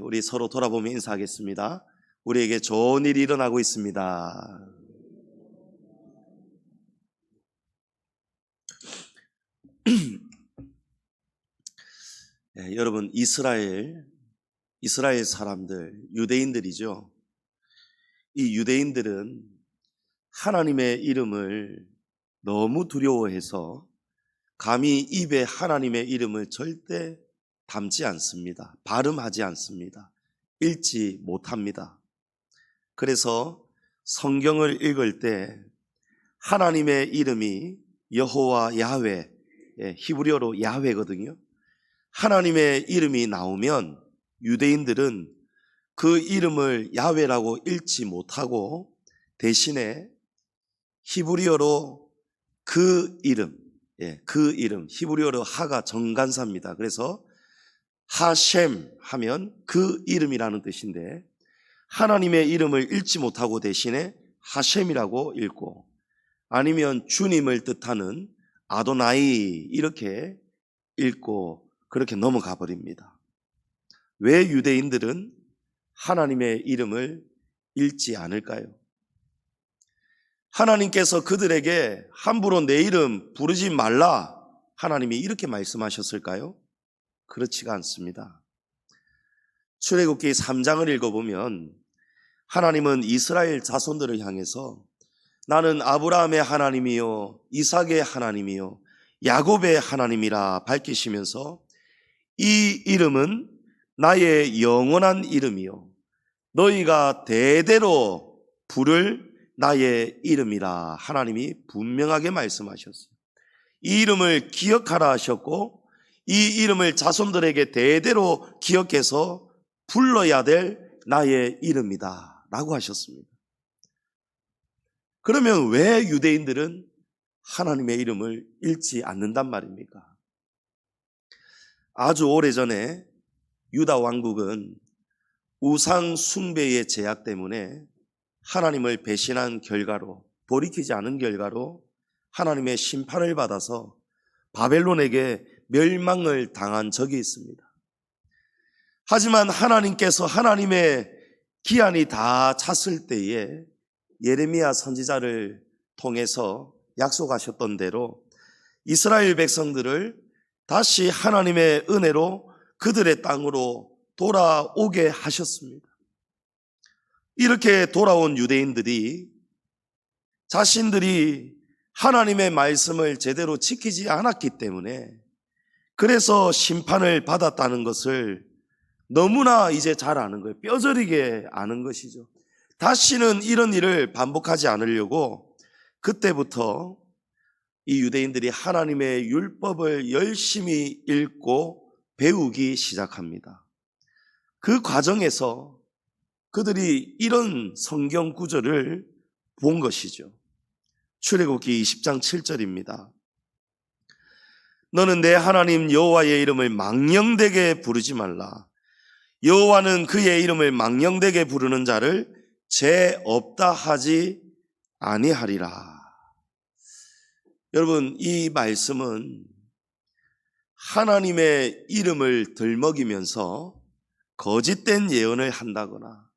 우리 서로 돌아보며 인사하겠습니다. 우리에게 좋은 일이 일어나고 있습니다. 네, 여러분, 이스라엘 사람들, 유대인들이죠. 이 유대인들은 하나님의 이름을 너무 두려워해서 감히 입에 하나님의 이름을 절대 담지 않습니다. 발음하지 않습니다. 읽지 못합니다. 그래서 성경을 읽을 때 하나님의 이름이 여호와 야훼, 히브리어로 야훼거든요. 하나님의 이름이 나오면 유대인들은 그 이름을 야훼라고 읽지 못하고 대신에 히브리어로 그 이름, 히브리어로 하가 정관사입니다. 그래서 하셴 하면 그 이름이라는 뜻인데 하나님의 이름을 읽지 못하고 대신에 하셴이라고 읽고, 아니면 주님을 뜻하는 아도나이 이렇게 읽고 그렇게 넘어가 버립니다. 왜 유대인들은 하나님의 이름을 읽지 않을까요? 하나님께서 그들에게 함부로 내 이름 부르지 말라 하나님이 이렇게 말씀하셨을까요? 그렇지가 않습니다. 출애굽기 3장을 읽어보면 하나님은 이스라엘 자손들을 향해서 나는 아브라함의 하나님이요 이삭의 하나님이요 야곱의 하나님이라 밝히시면서 이 이름은 나의 영원한 이름이요 너희가 대대로 부를 나의 이름이라 하나님이 분명하게 말씀하셨어요. 이 이름을 기억하라 하셨고 이 이름을 자손들에게 대대로 기억해서 불러야 될 나의 이름이다 라고 하셨습니다. 그러면 왜 유대인들은 하나님의 이름을 읽지 않는단 말입니까? 아주 오래전에 유다 왕국은 우상 숭배의 제약 때문에 하나님을 배신한 결과로, 돌이키지 않은 결과로 하나님의 심판을 받아서 바벨론에게 멸망을 당한 적이 있습니다. 하지만 하나님께서 하나님의 기한이 다 찼을 때에 예레미야 선지자를 통해서 약속하셨던 대로 이스라엘 백성들을 다시 하나님의 은혜로 그들의 땅으로 돌아오게 하셨습니다. 이렇게 돌아온 유대인들이 자신들이 하나님의 말씀을 제대로 지키지 않았기 때문에 그래서 심판을 받았다는 것을 너무나 이제 잘 아는 거예요. 뼈저리게 아는 것이죠. 다시는 이런 일을 반복하지 않으려고 그때부터 이 유대인들이 하나님의 율법을 열심히 읽고 배우기 시작합니다. 그 과정에서 그들이 이런 성경 구절을 본 것이죠. 출애굽기 20장 7절입니다. 너는 내 하나님 여호와의 이름을 망령되게 부르지 말라. 여호와는 그의 이름을 망령되게 부르는 자를 죄 없다 하지 아니하리라. 여러분, 이 말씀은 하나님의 이름을 들먹이면서 거짓된 예언을 한다거나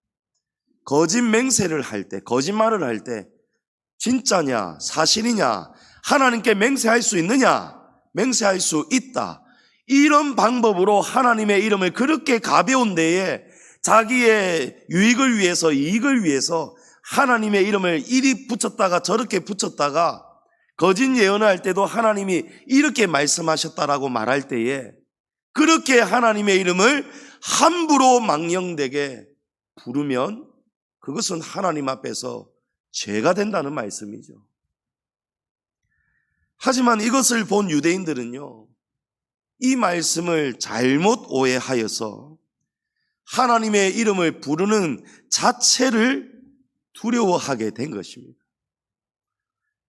거짓 맹세를 할 때, 거짓말을 할 때 진짜냐 사실이냐 하나님께 맹세할 수 있느냐, 맹세할 수 있다, 이런 방법으로 하나님의 이름을 그렇게 가벼운 데에 자기의 유익을 위해서, 이익을 위해서 하나님의 이름을 이리 붙였다가 저렇게 붙였다가 거짓 예언을 할 때도 하나님이 이렇게 말씀하셨다라고 말할 때에 그렇게 하나님의 이름을 함부로 망령되게 부르면 그것은 하나님 앞에서 죄가 된다는 말씀이죠. 하지만 이것을 본 유대인들은요, 이 말씀을 잘못 오해하여서 하나님의 이름을 부르는 자체를 두려워하게 된 것입니다.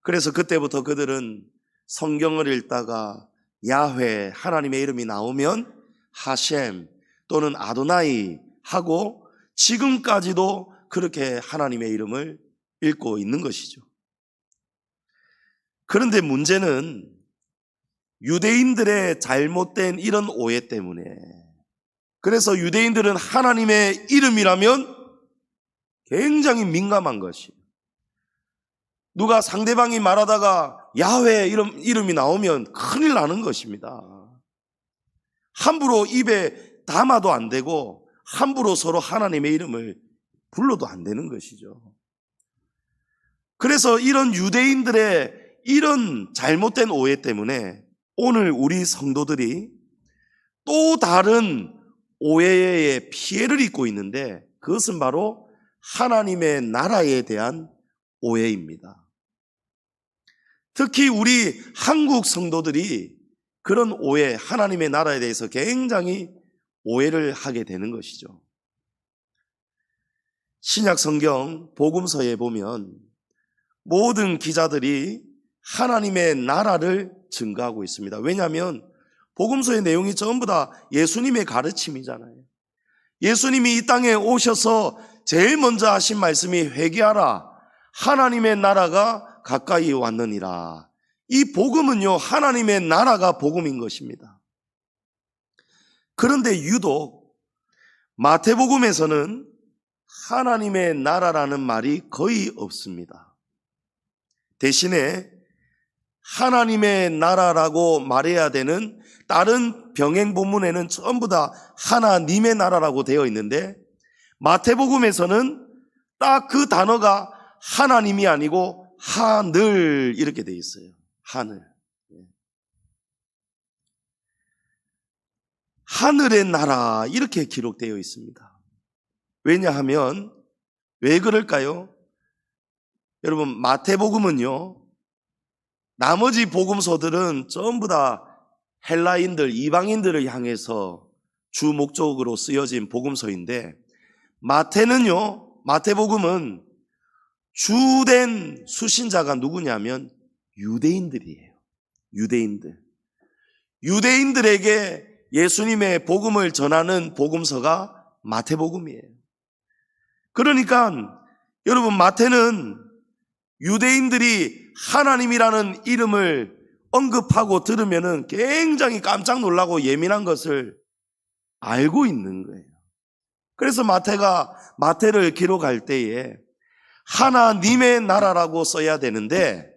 그래서 그때부터 그들은 성경을 읽다가 야훼, 하나님의 이름이 나오면 하셴 또는 아도나이 하고 지금까지도 그렇게 하나님의 이름을 읽고 있는 것이죠. 그런데 문제는 유대인들의 잘못된 이런 오해 때문에 그래서 유대인들은 하나님의 이름이라면 굉장히 민감한 것이에요. 누가 상대방이 말하다가 야훼 이름이 나오면 큰일 나는 것입니다. 함부로 입에 담아도 안 되고 함부로 서로 하나님의 이름을 불러도 안 되는 것이죠. 그래서 이런 유대인들의 이런 잘못된 오해 때문에 오늘 우리 성도들이 또 다른 오해의 피해를 입고 있는데, 그것은 바로 하나님의 나라에 대한 오해입니다. 특히 우리 한국 성도들이 그런 오해, 하나님의 나라에 대해서 굉장히 오해를 하게 되는 것이죠. 신약 성경 복음서에 보면 모든 기자들이 하나님의 나라를 증거하고 있습니다. 왜냐하면 복음서의 내용이 전부 다 예수님의 가르침이잖아요. 예수님이 이 땅에 오셔서 제일 먼저 하신 말씀이 회개하라, 하나님의 나라가 가까이 왔느니라. 이 복음은요, 하나님의 나라가 복음인 것입니다. 그런데 유독 마태복음에서는 하나님의 나라라는 말이 거의 없습니다. 대신에 하나님의 나라라고 말해야 되는 다른 병행 본문에는 전부 다 하나님의 나라라고 되어 있는데, 마태복음에서는 딱 그 단어가 하나님이 아니고 하늘 이렇게 되어 있어요. 하늘. 하늘의 나라 이렇게 기록되어 있습니다. 왜냐하면 왜 그럴까요? 여러분, 마태복음은요, 나머지 복음서들은 전부 다 헬라인들, 이방인들을 향해서 주 목적으로 쓰여진 복음서인데, 마태복음은 주된 수신자가 누구냐면 유대인들이에요. 유대인들에게 예수님의 복음을 전하는 복음서가 마태복음이에요. 그러니까 여러분, 마태는 유대인들이 하나님이라는 이름을 언급하고 들으면은 굉장히 깜짝 놀라고 예민한 것을 알고 있는 거예요. 그래서 마태를 기록할 때에 하나님의 나라라고 써야 되는데,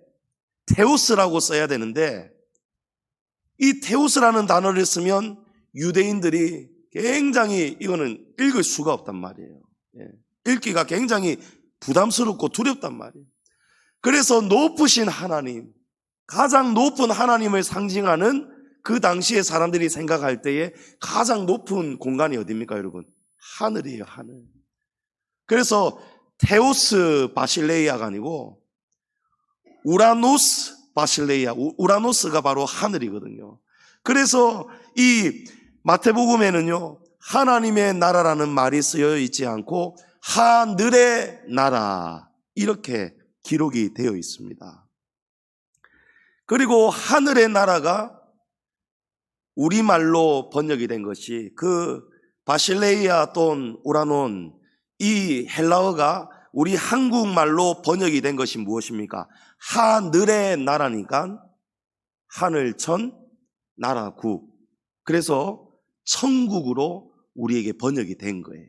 테오스라고 써야 되는데, 이 테오스라는 단어를 쓰면 유대인들이 굉장히 이거는 읽을 수가 없단 말이에요. 읽기가 굉장히 부담스럽고 두렵단 말이에요. 그래서 높으신 하나님, 가장 높은 하나님을 상징하는 그 당시에 사람들이 생각할 때에 가장 높은 공간이 어디입니까, 여러분? 하늘이에요, 하늘. 그래서 테오스 바실레이아가 아니고 우라노스 바실레이아, 우라노스가 바로 하늘이거든요. 그래서 이 마태복음에는요, 하나님의 나라라는 말이 쓰여 있지 않고 하늘의 나라 이렇게 기록이 되어 있습니다. 그리고 하늘의 나라가 우리말로 번역이 된 것이 그 바실레이아 또는 우라논, 이 헬라어가 우리 한국말로 번역이 된 것이 무엇입니까? 하늘의 나라니까 하늘천 나라국, 그래서 천국으로 우리에게 번역이 된 거예요.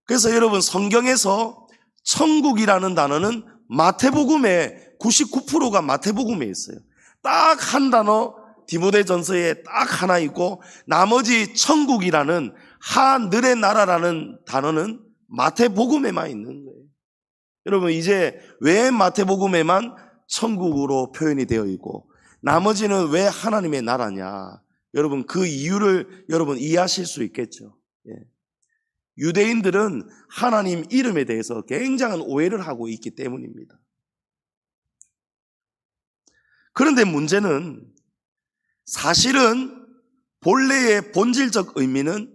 그래서 여러분, 성경에서 천국이라는 단어는 마태복음에 99%가 마태복음에 있어요. 딱 한 단어 디모데전서에 딱 하나 있고, 나머지 천국이라는 하늘의 나라라는 단어는 마태복음에만 있는 거예요. 여러분, 이제 왜 마태복음에만 천국으로 표현이 되어 있고 나머지는 왜 하나님의 나라냐, 여러분 그 이유를 여러분 이해하실 수 있겠죠. 유대인들은 하나님 이름에 대해서 굉장한 오해를 하고 있기 때문입니다. 그런데 문제는 사실은 본래의 본질적 의미는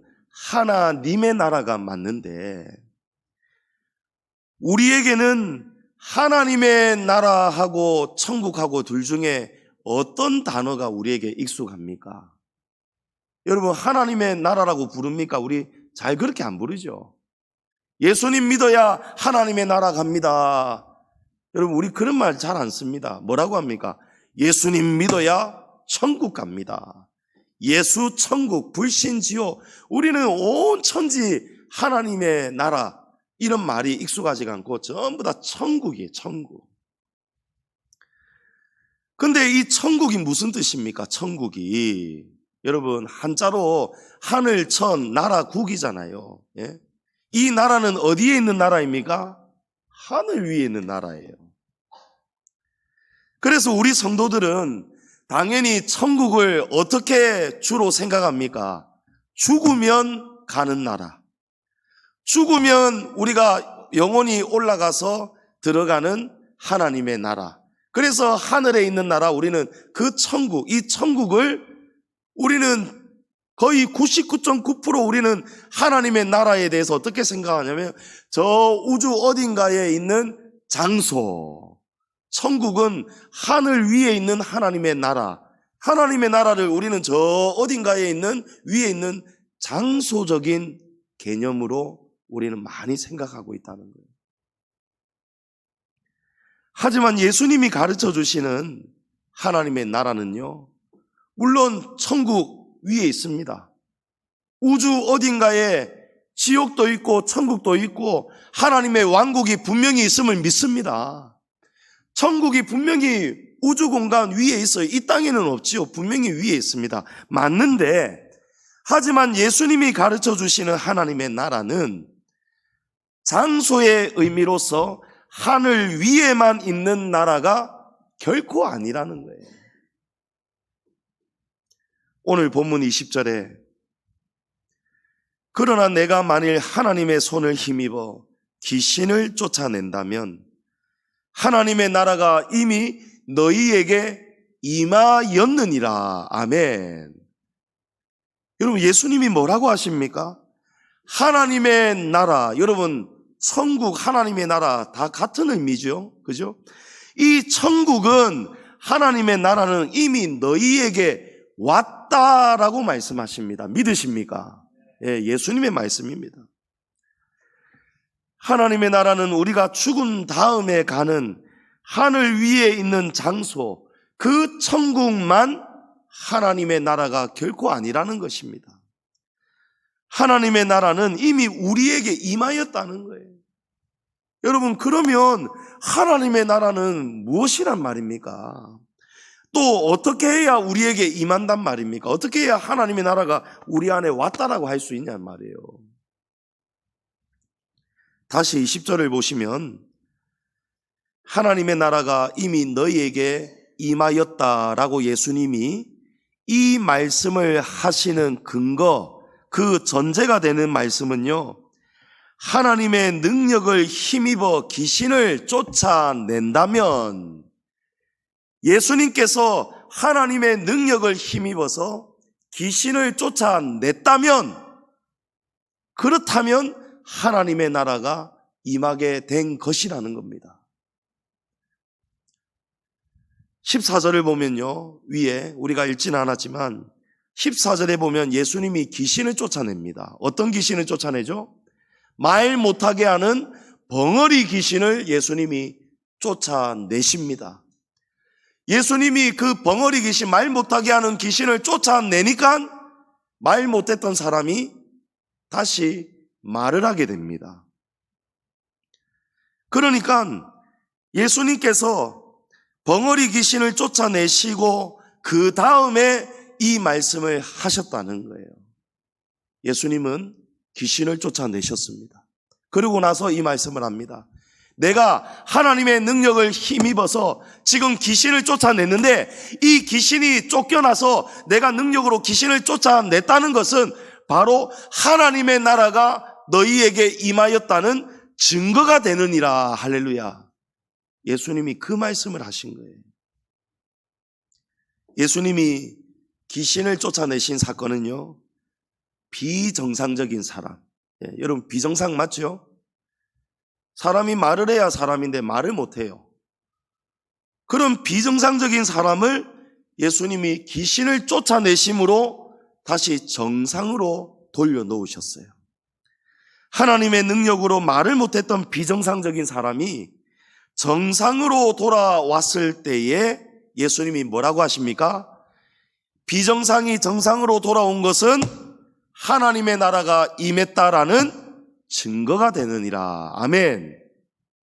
하나님의 나라가 맞는데, 우리에게는 하나님의 나라하고 천국하고 둘 중에 어떤 단어가 우리에게 익숙합니까? 여러분, 하나님의 나라라고 부릅니까? 우리 잘 그렇게 안 부르죠. 예수님 믿어야 하나님의 나라 갑니다. 여러분, 우리 그런 말 잘 안 씁니다. 뭐라고 합니까? 예수님 믿어야 천국 갑니다. 예수, 천국, 불신, 지옥, 우리는 온 천지 하나님의 나라, 이런 말이 익숙하지가 않고 전부 다 천국이에요. 천국. 근데 이 천국이 무슨 뜻입니까? 천국이 여러분 한자로 하늘, 천, 나라, 국이잖아요. 예? 이 나라는 어디에 있는 나라입니까? 하늘 위에 있는 나라예요. 그래서 우리 성도들은 당연히 천국을 어떻게 주로 생각합니까? 죽으면 가는 나라. 죽으면 우리가 영원히 올라가서 들어가는 하나님의 나라. 그래서 하늘에 있는 나라, 우리는 그 천국, 이 천국을 우리는 거의 99.9% 우리는 하나님의 나라에 대해서 어떻게 생각하냐면 저 우주 어딘가에 있는 장소. 천국은 하늘 위에 있는 하나님의 나라. 하나님의 나라를 우리는 저 어딘가에 있는 위에 있는 장소적인 개념으로 우리는 많이 생각하고 있다는 거예요. 하지만 예수님이 가르쳐 주시는 하나님의 나라는요, 물론 천국 위에 있습니다. 우주 어딘가에 지옥도 있고 천국도 있고 하나님의 왕국이 분명히 있음을 믿습니다. 천국이 분명히 우주 공간 위에 있어요. 이 땅에는 없지요. 분명히 위에 있습니다. 맞는데, 하지만 예수님이 가르쳐 주시는 하나님의 나라는 장소의 의미로서 하늘 위에만 있는 나라가 결코 아니라는 거예요. 오늘 본문 20절에 그러나 내가 만일 하나님의 손을 힘입어 귀신을 쫓아낸다면 하나님의 나라가 이미 너희에게 임하였느니라. 아멘. 여러분, 예수님이 뭐라고 하십니까? 하나님의 나라, 여러분 천국, 하나님의 나라 다 같은 의미죠. 그죠? 이 천국은, 하나님의 나라는 이미 너희에게 왔다라고 말씀하십니다. 믿으십니까? 예, 예수님의 말씀입니다. 하나님의 나라는 우리가 죽은 다음에 가는 하늘 위에 있는 장소, 그 천국만 하나님의 나라가 결코 아니라는 것입니다. 하나님의 나라는 이미 우리에게 임하였다는 거예요. 여러분, 그러면 하나님의 나라는 무엇이란 말입니까? 또 어떻게 해야 우리에게 임한단 말입니까? 어떻게 해야 하나님의 나라가 우리 안에 왔다라고 할 수 있냔 말이에요. 다시 20절을 보시면 하나님의 나라가 이미 너희에게 임하였다라고 예수님이 이 말씀을 하시는 근거, 그 전제가 되는 말씀은요, 하나님의 능력을 힘입어 귀신을 쫓아낸다면, 예수님께서 하나님의 능력을 힘입어서 귀신을 쫓아냈다면, 그렇다면 하나님의 나라가 임하게 된 것이라는 겁니다. 14절을 보면요, 위에 우리가 읽지는 않았지만 14절에 보면 예수님이 귀신을 쫓아냅니다. 어떤 귀신을 쫓아내죠? 말 못하게 하는 벙어리 귀신을 예수님이 쫓아내십니다. 예수님이 그 벙어리 귀신, 말 못하게 하는 귀신을 쫓아내니까 말 못했던 사람이 다시 말을 하게 됩니다. 그러니까 예수님께서 벙어리 귀신을 쫓아내시고 그 다음에 이 말씀을 하셨다는 거예요. 예수님은 귀신을 쫓아내셨습니다. 그러고 나서 이 말씀을 합니다. 내가 하나님의 능력을 힘입어서 지금 귀신을 쫓아냈는데, 이 귀신이 쫓겨나서 내가 능력으로 귀신을 쫓아냈다는 것은 바로 하나님의 나라가 너희에게 임하였다는 증거가 되느니라. 할렐루야. 예수님이 그 말씀을 하신 거예요. 예수님이 귀신을 쫓아내신 사건은요, 비정상적인 사람. 예, 여러분, 비정상 맞죠? 사람이 말을 해야 사람인데 말을 못해요. 그런 비정상적인 사람을 예수님이 귀신을 쫓아내심으로 다시 정상으로 돌려놓으셨어요. 하나님의 능력으로 말을 못했던 비정상적인 사람이 정상으로 돌아왔을 때에 예수님이 뭐라고 하십니까? 비정상이 정상으로 돌아온 것은 하나님의 나라가 임했다라는 증거가 되느니라. 아멘.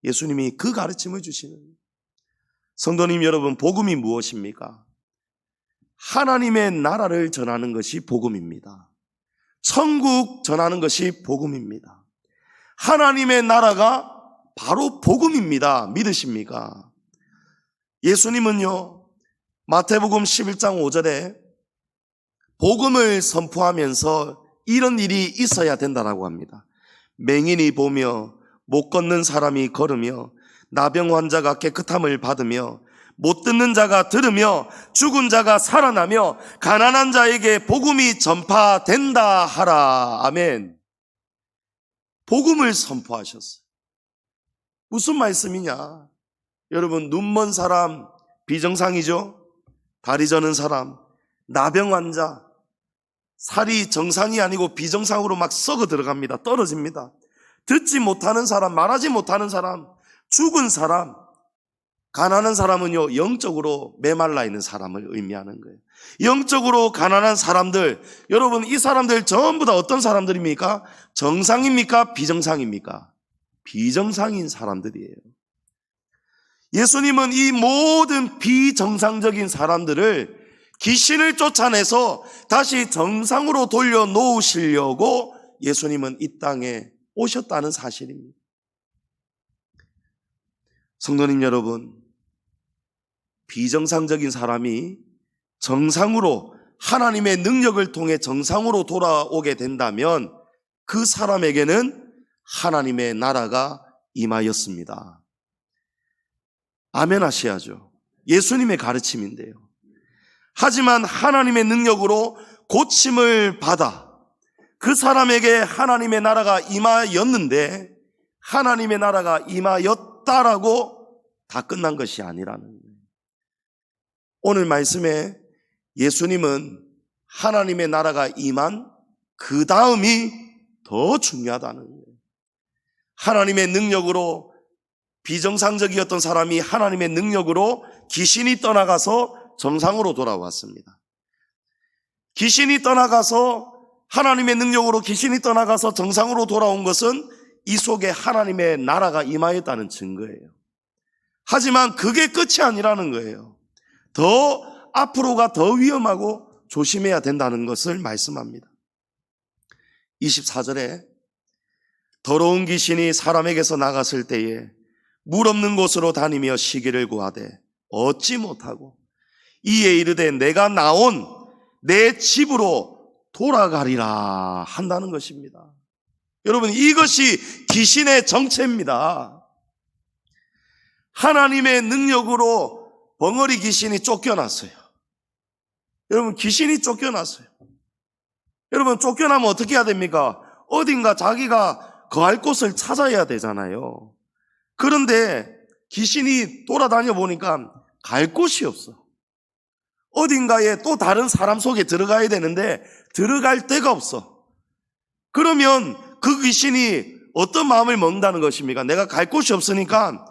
예수님이 그 가르침을 주시는. 성도님 여러분, 복음이 무엇입니까? 하나님의 나라를 전하는 것이 복음입니다. 천국 전하는 것이 복음입니다. 하나님의 나라가 바로 복음입니다. 믿으십니까? 예수님은요, 마태복음 11장 5절에 복음을 선포하면서 이런 일이 있어야 된다라고 합니다. 맹인이 보며 못 걷는 사람이 걸으며 나병 환자가 깨끗함을 받으며 못 듣는 자가 들으며 죽은 자가 살아나며 가난한 자에게 복음이 전파된다 하라. 아멘. 복음을 선포하셨어요. 무슨 말씀이냐? 여러분, 눈먼 사람 비정상이죠? 다리 저는 사람, 나병 환자, 살이 정상이 아니고 비정상으로 막 썩어 들어갑니다. 떨어집니다. 듣지 못하는 사람, 말하지 못하는 사람, 죽은 사람, 가난한 사람은요, 영적으로 메말라 있는 사람을 의미하는 거예요. 영적으로 가난한 사람들, 여러분, 이 사람들 전부 다 어떤 사람들입니까? 정상입니까? 비정상입니까? 비정상인 사람들이에요. 예수님은 이 모든 비정상적인 사람들을 귀신을 쫓아내서 다시 정상으로 돌려놓으시려고 예수님은 이 땅에 오셨다는 사실입니다. 성도님 여러분, 비정상적인 사람이 정상으로 하나님의 능력을 통해 정상으로 돌아오게 된다면 그 사람에게는 하나님의 나라가 임하였습니다. 아멘 하셔야죠. 예수님의 가르침인데요. 하지만 하나님의 능력으로 고침을 받아 그 사람에게 하나님의 나라가 임하였는데 하나님의 나라가 임하였다라고 다 끝난 것이 아니라는 거예요. 오늘 말씀에 예수님은 하나님의 나라가 임한 그 다음이 더 중요하다는 거예요. 하나님의 능력으로 비정상적이었던 사람이 하나님의 능력으로 귀신이 떠나가서 정상으로 돌아왔습니다. 귀신이 떠나가서 하나님의 능력으로 귀신이 떠나가서 정상으로 돌아온 것은 이 속에 하나님의 나라가 임하였다는 증거예요. 하지만 그게 끝이 아니라는 거예요. 더 앞으로가 더 위험하고 조심해야 된다는 것을 말씀합니다. 24절에 더러운 귀신이 사람에게서 나갔을 때에 물 없는 곳으로 다니며 쉬기를 구하되 얻지 못하고 이에 이르되 내가 나온 내 집으로 돌아가리라 한다는 것입니다. 여러분, 이것이 귀신의 정체입니다. 하나님의 능력으로 벙어리 귀신이 쫓겨났어요. 여러분, 귀신이 쫓겨났어요. 여러분, 쫓겨나면 어떻게 해야 됩니까? 어딘가 자기가 거할 곳을 찾아야 되잖아요. 그런데 귀신이 돌아다녀 보니까 갈 곳이 없어. 어딘가에 또 다른 사람 속에 들어가야 되는데 들어갈 데가 없어. 그러면 그 귀신이 어떤 마음을 먹는다는 것입니까? 내가 갈 곳이 없으니까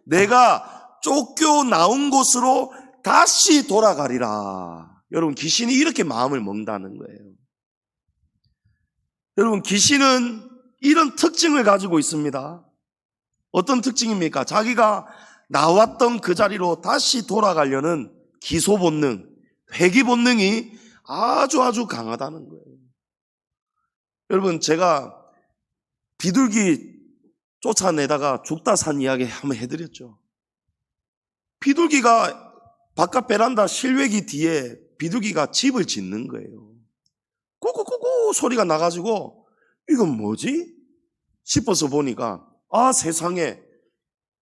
내가 쫓겨나온 곳으로 다시 돌아가리라. 여러분, 귀신이 이렇게 마음을 먹는다는 거예요. 여러분, 귀신은 이런 특징을 가지고 있습니다. 어떤 특징입니까? 자기가 나왔던 그 자리로 다시 돌아가려는 기소 본능, 회귀 본능이 아주 강하다는 거예요. 여러분, 제가 비둘기 쫓아내다가 죽다 산 이야기 한번 해드렸죠. 비둘기가 바깥 베란다 실외기 뒤에 비둘기가 집을 짓는 거예요. 꾸꾸꾸꾸 소리가 나가지고 이건 뭐지? 싶어서 보니까 세상에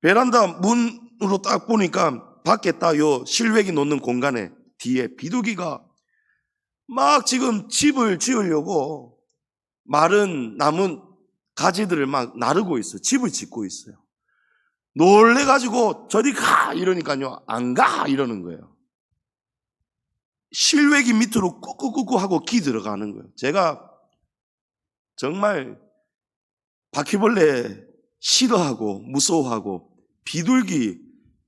베란다 문으로 딱 보니까 밖에 딱 요 실외기 놓는 공간에 뒤에 비둘기가 막 지금 집을 지으려고 마른 나무 가지들을 막 나르고 있어요. 집을 짓고 있어요. 놀래가지고 저리 가 이러니까요, 안 가 이러는 거예요. 실외기 밑으로 꾹꾹꾹 하고 기 들어가는 거예요. 제가 정말 바퀴벌레 싫어하고 무서워하고 비둘기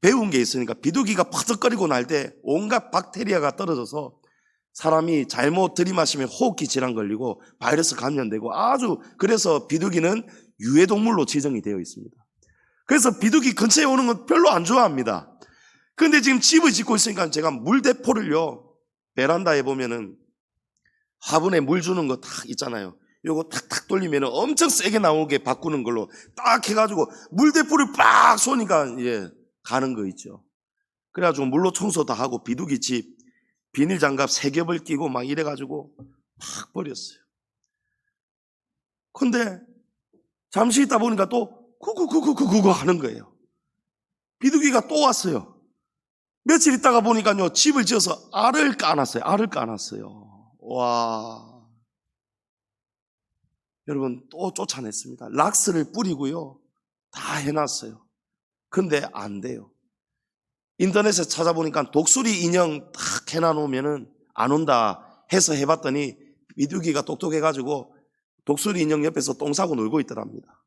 배운 게 있으니까 비둘기가 퍼석거리고 날 때 온갖 박테리아가 떨어져서 사람이 잘못 들이마시면 호흡기 질환 걸리고 바이러스 감염되고 아주 그래서 비둘기는 유해동물로 지정이 되어 있습니다. 그래서 비둘기 근처에 오는 건 별로 안 좋아합니다. 그런데 지금 집을 짓고 있으니까 제가 물대포를요, 베란다에 보면은 화분에 물 주는 거 딱 있잖아요. 요거 탁탁 돌리면 엄청 세게 나오게 바꾸는 걸로 딱 해가지고 물대포를 빡 쏘니까 가는 거 있죠. 그래가지고 물로 청소 다 하고 비둘기 집 비닐 장갑 3겹을 끼고 막 이래가지고 팍 버렸어요. 근데 잠시 있다 보니까 또 구구구구구구 하는 거예요. 비둘기가 또 왔어요. 며칠 있다가 보니까요, 집을 지어서 알을 까놨어요. 와. 여러분, 또 쫓아냈습니다. 락스를 뿌리고요, 다 해놨어요. 근데 안 돼요. 인터넷에 찾아보니까 독수리 인형 딱 해놔놓으면은 안 온다 해서 해봤더니 비둘기가 똑똑해가지고 독수리 인형 옆에서 똥 싸고 놀고 있더랍니다.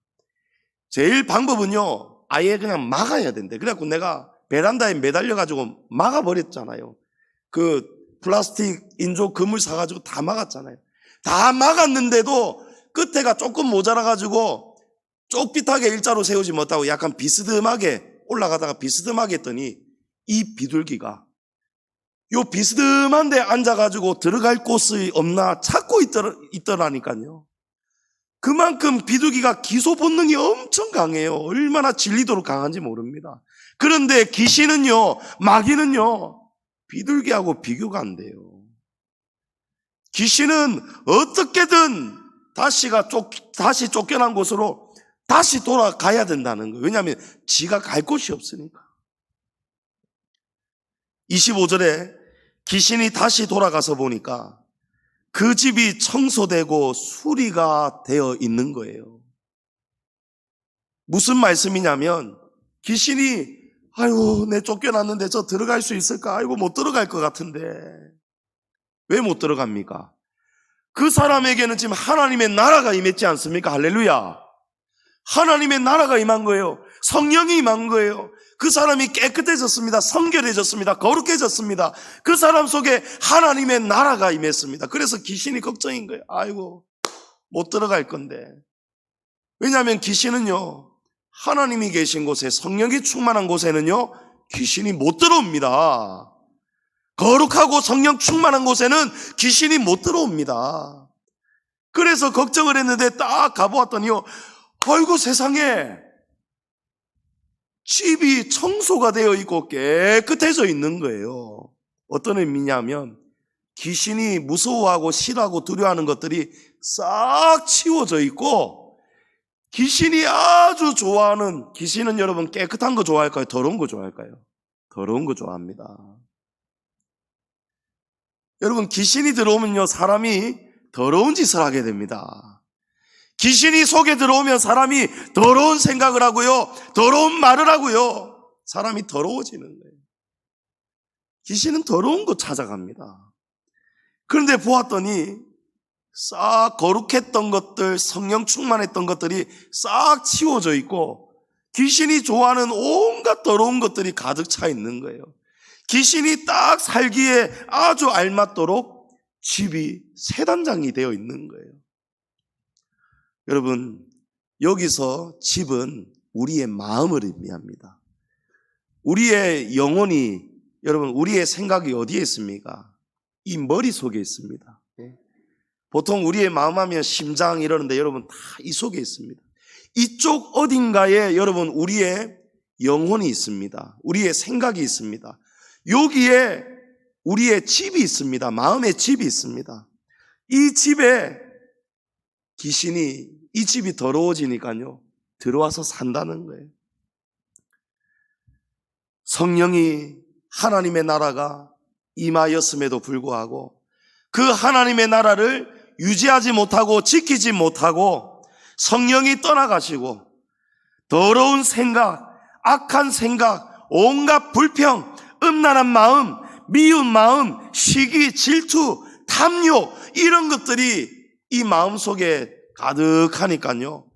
제일 방법은요, 아예 그냥 막아야 된대. 그래갖고 내가 베란다에 매달려가지고 막아버렸잖아요. 그 플라스틱 인조 그물 사가지고 다 막았잖아요. 다 막았는데도 끝에가 조금 모자라가지고 쪽빗하게 일자로 세우지 못하고 약간 비스듬하게 올라가다가 비스듬하게 했더니 이 비둘기가 요 비스듬한 데 앉아가지고 들어갈 곳이 없나 찾고 있더라니까요. 그만큼 비둘기가 기소 본능이 엄청 강해요. 얼마나 질리도록 강한지 모릅니다. 그런데 귀신은요, 마귀는요, 비둘기하고 비교가 안 돼요. 귀신은 어떻게든 다시 쫓겨난 곳으로 다시 돌아가야 된다는 거예요. 왜냐하면 지가 갈 곳이 없으니까. 25절에 귀신이 다시 돌아가서 보니까 그 집이 청소되고 수리가 되어 있는 거예요. 무슨 말씀이냐면 귀신이 아이고 내 쫓겨났는데 저 들어갈 수 있을까? 아이고 못 들어갈 것 같은데. 왜 못 들어갑니까? 그 사람에게는 지금 하나님의 나라가 임했지 않습니까? 할렐루야. 하나님의 나라가 임한 거예요. 성령이 임한 거예요. 그 사람이 깨끗해졌습니다. 성결해졌습니다. 거룩해졌습니다. 그 사람 속에 하나님의 나라가 임했습니다. 그래서 귀신이 걱정인 거예요. 아이고 못 들어갈 건데. 왜냐하면 귀신은요, 하나님이 계신 곳에, 성령이 충만한 곳에는요, 귀신이 못 들어옵니다. 거룩하고 성령 충만한 곳에는 귀신이 못 들어옵니다. 그래서 걱정을 했는데 딱 가보았더니요, 아이고 세상에 집이 청소가 되어 있고 깨끗해져 있는 거예요. 어떤 의미냐면 귀신이 무서워하고 싫어하고 두려워하는 것들이 싹 치워져 있고, 귀신이 아주 좋아하는, 귀신은 여러분 깨끗한 거 좋아할까요? 더러운 거 좋아할까요? 더러운 거 좋아합니다. 여러분 귀신이 들어오면요, 사람이 더러운 짓을 하게 됩니다. 귀신이 속에 들어오면 사람이 더러운 생각을 하고요, 더러운 말을 하고요, 사람이 더러워지는 거예요. 귀신은 더러운 거 찾아갑니다. 그런데 보았더니 싹 거룩했던 것들, 성령 충만했던 것들이 싹 치워져 있고 귀신이 좋아하는 온갖 더러운 것들이 가득 차 있는 거예요. 귀신이 딱 살기에 아주 알맞도록 집이 새 단장이 되어 있는 거예요. 여러분, 여기서 집은 우리의 마음을 의미합니다. 우리의 영혼이, 여러분 우리의 생각이 어디에 있습니까? 이 머릿속에 있습니다. 보통 우리의 마음 하면 심장 이러는데 여러분 다 이 속에 있습니다. 이쪽 어딘가에 여러분 우리의 영혼이 있습니다. 우리의 생각이 있습니다. 여기에 우리의 집이 있습니다. 마음의 집이 있습니다. 이 집에 귀신이, 이 집이 더러워지니까요, 들어와서 산다는 거예요. 성령이, 하나님의 나라가 임하였음에도 불구하고 그 하나님의 나라를 유지하지 못하고 지키지 못하고 성령이 떠나가시고 더러운 생각, 악한 생각, 온갖 불평, 음란한 마음, 미운 마음, 시기, 질투, 탐욕, 이런 것들이 이 마음속에 가득하니까요,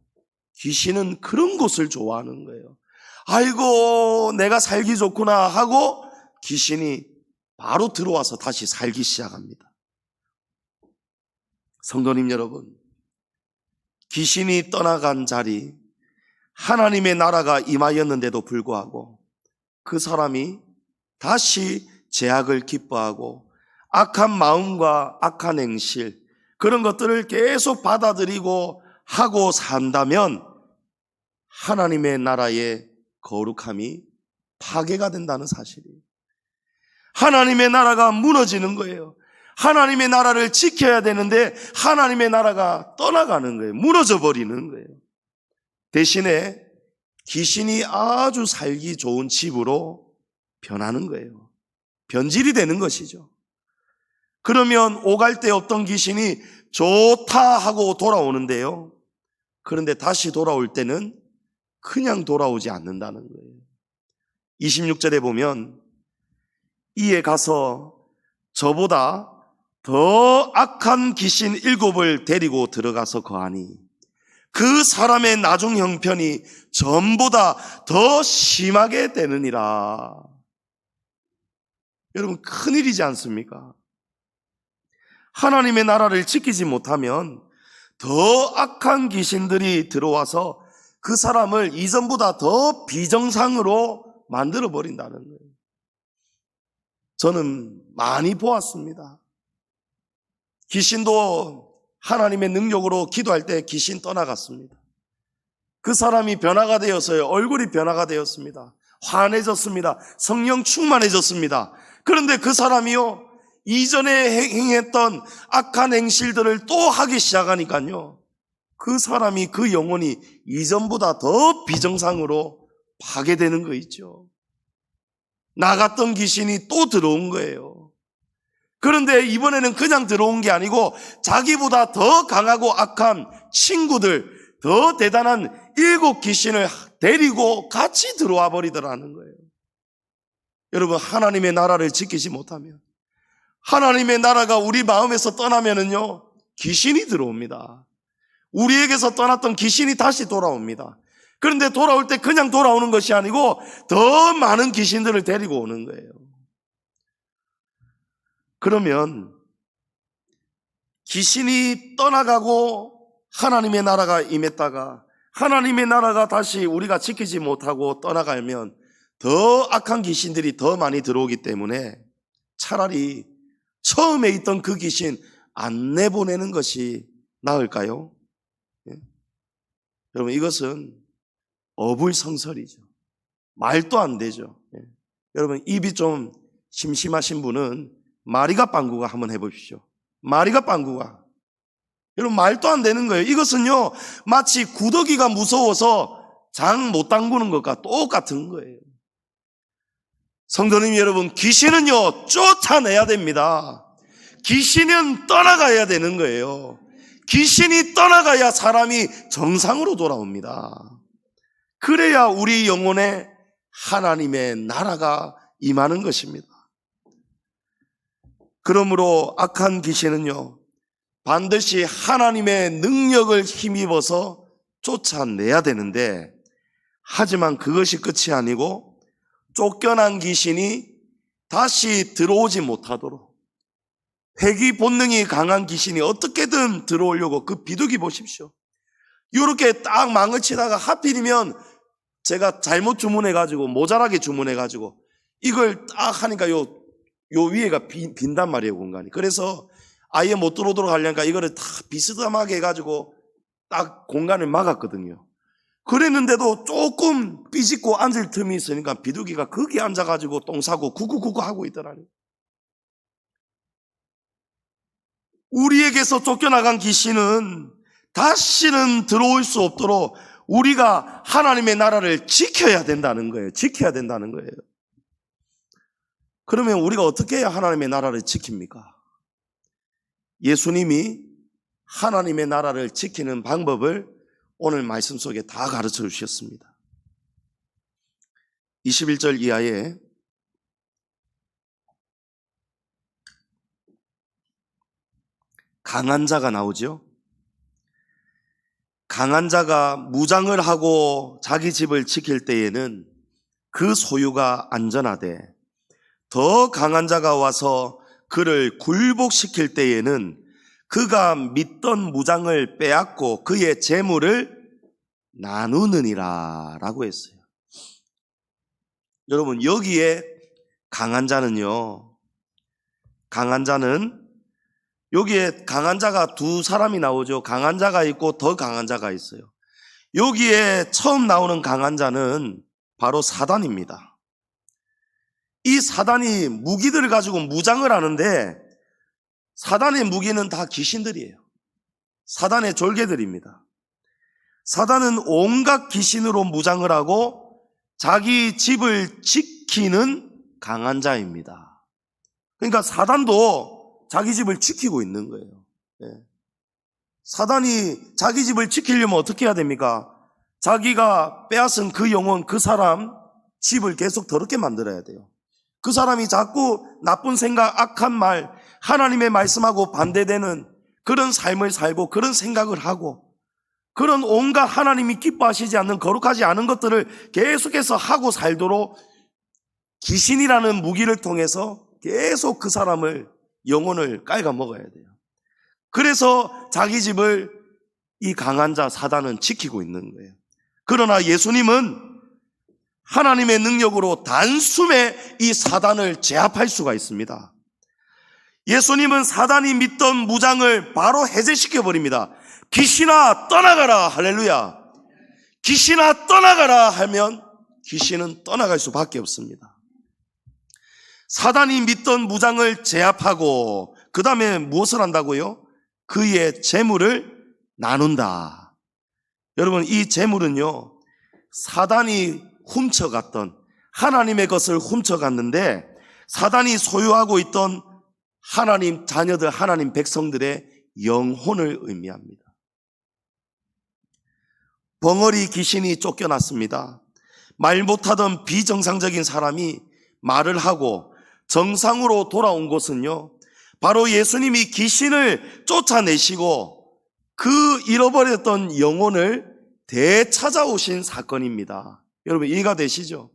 귀신은 그런 곳을 좋아하는 거예요. 아이고 내가 살기 좋구나 하고 귀신이 바로 들어와서 다시 살기 시작합니다. 성도님 여러분, 귀신이 떠나간 자리, 하나님의 나라가 임하였는데도 불구하고 그 사람이 다시 죄악을 기뻐하고 악한 마음과 악한 행실, 그런 것들을 계속 받아들이고 하고 산다면 하나님의 나라의 거룩함이 파괴가 된다는 사실이에요. 하나님의 나라가 무너지는 거예요. 하나님의 나라를 지켜야 되는데 하나님의 나라가 떠나가는 거예요. 무너져 버리는 거예요. 대신에 귀신이 아주 살기 좋은 집으로 변하는 거예요. 변질이 되는 것이죠. 그러면 오갈 데 없던 귀신이 좋다 하고 돌아오는데요. 그런데 다시 돌아올 때는 그냥 돌아오지 않는다는 거예요. 26절에 보면 이에 가서 저보다 더 악한 귀신 7을 데리고 들어가서 거하니 그 사람의 나중 형편이 전보다 더 심하게 되느니라. 여러분, 큰일이지 않습니까? 하나님의 나라를 지키지 못하면 더 악한 귀신들이 들어와서 그 사람을 이전보다 더 비정상으로 만들어 버린다는 거예요. 저는 많이 보았습니다. 귀신도 하나님의 능력으로 기도할 때 귀신 떠나갔습니다. 그 사람이 변화가 되었어요. 얼굴이 변화가 되었습니다. 환해졌습니다. 성령 충만해졌습니다. 그런데 그 사람이요, 이전에 행했던 악한 행실들을 또 하기 시작하니까요, 그 사람이, 그 영혼이 이전보다 더 비정상으로 파괴되는 거 있죠. 나갔던 귀신이 또 들어온 거예요. 그런데 이번에는 그냥 들어온 게 아니고 자기보다 더 강하고 악한 친구들, 더 대단한 7 귀신을 데리고 같이 들어와 버리더라는 거예요. 여러분, 하나님의 나라를 지키지 못하면, 하나님의 나라가 우리 마음에서 떠나면은요, 귀신이 들어옵니다. 우리에게서 떠났던 귀신이 다시 돌아옵니다. 그런데 돌아올 때 그냥 돌아오는 것이 아니고 더 많은 귀신들을 데리고 오는 거예요. 그러면 귀신이 떠나가고 하나님의 나라가 임했다가 하나님의 나라가 다시 우리가 지키지 못하고 떠나가면 더 악한 귀신들이 더 많이 들어오기 때문에 차라리 처음에 있던 그 귀신 안 내보내는 것이 나을까요? 예? 여러분, 이것은 어불성설이죠. 말도 안 되죠. 예. 여러분, 입이 좀 심심하신 분은 마리가 빵구가 한번 해보십시오. 마리가 빵구가. 여러분, 말도 안 되는 거예요. 이것은요, 마치 구더기가 무서워서 장 못 담그는 것과 똑같은 거예요. 성도님 여러분, 귀신은요, 쫓아내야 됩니다. 귀신은 떠나가야 되는 거예요. 귀신이 떠나가야 사람이 정상으로 돌아옵니다. 그래야 우리 영혼에 하나님의 나라가 임하는 것입니다. 그러므로 악한 귀신은요, 반드시 하나님의 능력을 힘입어서 쫓아내야 되는데, 하지만 그것이 끝이 아니고 쫓겨난 귀신이 다시 들어오지 못하도록, 회귀 본능이 강한 귀신이 어떻게든 들어오려고 그 비둘기 보십시오. 이렇게 딱 망을 치다가 하필이면 제가 잘못 주문해가지고, 모자라게 주문해가지고 이걸 딱 하니까 요 위에가 빈단 말이에요, 공간이. 그래서 아예 못 들어오도록 하려니까 이거를 다 비스듬하게 해가지고 딱 공간을 막았거든요. 그랬는데도 조금 삐짓고 앉을 틈이 있으니까 비둘기가 거기 앉아가지고 똥 싸고 구구구구 하고 있더라고요. 우리에게서 쫓겨나간 귀신은 다시는 들어올 수 없도록 우리가 하나님의 나라를 지켜야 된다는 거예요. 지켜야 된다는 거예요. 그러면 우리가 어떻게 해야 하나님의 나라를 지킵니까? 예수님이 하나님의 나라를 지키는 방법을 오늘 말씀 속에 다 가르쳐 주셨습니다. 21절 이하에 강한 자가 나오죠. 강한 자가 무장을 하고 자기 집을 지킬 때에는 그 소유가 안전하되, 더 강한 자가 와서 그를 굴복시킬 때에는 그가 믿던 무장을 빼앗고 그의 재물을 나누느니라 라고 했어요. 여러분, 여기에 강한 자는요, 강한 자는, 여기에 강한 자가 두 사람이 나오죠. 강한 자가 있고 더 강한 자가 있어요. 여기에 처음 나오는 강한 자는 바로 사단입니다. 이 사단이 무기들을 가지고 무장을 하는데, 사단의 무기는 다 귀신들이에요. 사단의 졸개들입니다. 사단은 온갖 귀신으로 무장을 하고 자기 집을 지키는 강한 자입니다. 그러니까 사단도 자기 집을 지키고 있는 거예요. 사단이 자기 집을 지키려면 어떻게 해야 됩니까? 자기가 빼앗은 그 영혼, 그 사람 집을 계속 더럽게 만들어야 돼요. 그 사람이 자꾸 나쁜 생각, 악한 말, 하나님의 말씀하고 반대되는 그런 삶을 살고 그런 생각을 하고 그런 온갖 하나님이 기뻐하시지 않는 거룩하지 않은 것들을 계속해서 하고 살도록 귀신이라는 무기를 통해서 계속 그 사람을, 영혼을 깔아먹어야 돼요. 그래서 자기 집을 이 강한 자 사단은 지키고 있는 거예요. 그러나 예수님은 하나님의 능력으로 단숨에 이 사단을 제압할 수가 있습니다. 예수님은 사단이 믿던 무장을 바로 해제시켜버립니다. 귀신아 떠나가라. 할렐루야. 귀신아 떠나가라 하면 귀신은 떠나갈 수밖에 없습니다. 사단이 믿던 무장을 제압하고 그 다음에 무엇을 한다고요? 그의 재물을 나눈다. 여러분, 이 재물은요, 사단이 훔쳐갔던, 하나님의 것을 훔쳐갔는데 사단이 소유하고 있던 하나님 자녀들, 하나님 백성들의 영혼을 의미합니다. 벙어리 귀신이 쫓겨났습니다. 말 못하던 비정상적인 사람이 말을 하고 정상으로 돌아온 것은요, 바로 예수님이 귀신을 쫓아내시고 그 잃어버렸던 영혼을 되찾아오신 사건입니다. 여러분, 이해가 되시죠?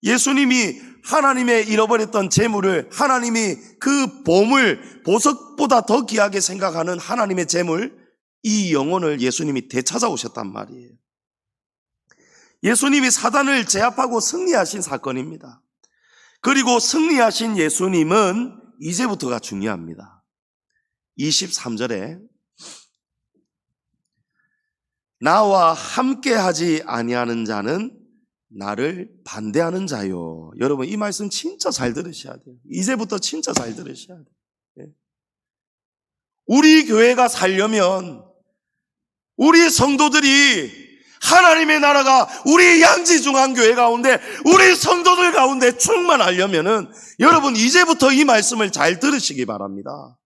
예수님이 하나님의 잃어버렸던 재물을, 하나님이 그 보물, 보석보다 더 귀하게 생각하는 하나님의 재물, 이 영혼을 예수님이 되찾아오셨단 말이에요. 예수님이 사단을 제압하고 승리하신 사건입니다. 그리고 승리하신 예수님은 이제부터가 중요합니다. 23절에 나와 함께하지 아니하는 자는 나를 반대하는 자요. 여러분, 이 말씀 진짜 잘 들으셔야 돼요. 이제부터 진짜 잘 들으셔야 돼요. 우리 교회가 살려면, 우리 성도들이 하나님의 나라가 우리 양지중앙교회 가운데, 우리 성도들 가운데 충만하려면은 여러분, 이제부터 이 말씀을 잘 들으시기 바랍니다.